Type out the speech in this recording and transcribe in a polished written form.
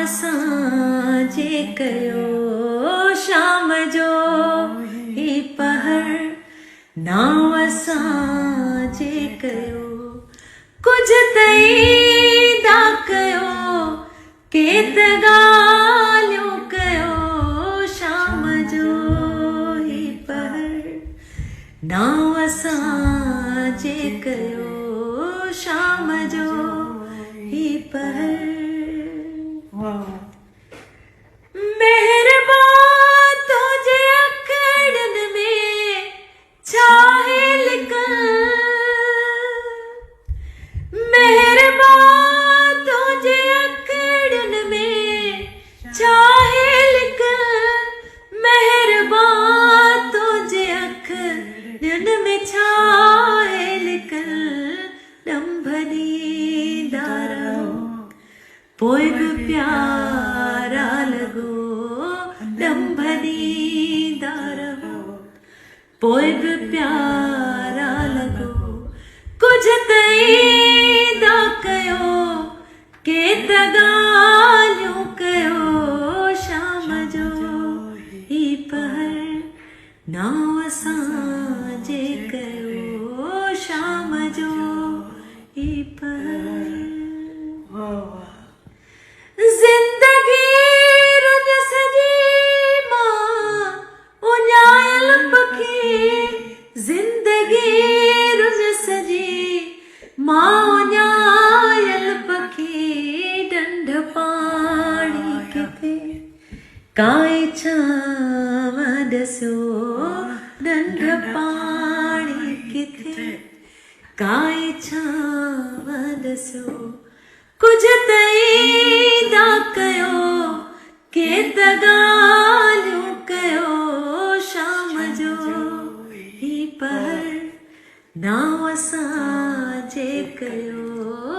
असांजे कयो शाम जो ही पहर नाव असांजे कयो कुछ तई दा कयो केत ॻाल्हियूं कयो शाम जो ही पहर नाव असांजे कयो शाम जो ही पहर मेहरबान तुझे अखड़न में छाहे लिखल मेहरबान तुझे अखड़न में छाहे लिखल मेहरबान तुझे अखड़न में छाहे लिखल डंभनी दारा पोइ बि प्यारा लॻो डंभनी दारा पोइ बि प्यारा लॻो कुझु तई दा कयो केत ॻाल्हियूं कयो शाम जो ही पहर नाव असांजे कयो शाम जो ही पहर ज़िंदगी रुज सजी मां उञायल पखी ज़िंदगी रुज सजी मां उञायल पखी डंढ पाणी किथे काए छांव ॾसो डंढ पाणी किथे काए छांव ॾसो कुझु तई दा कयो केत ॻाल्हियूं कयो शाम जो ही पहर नाव असांजे कयो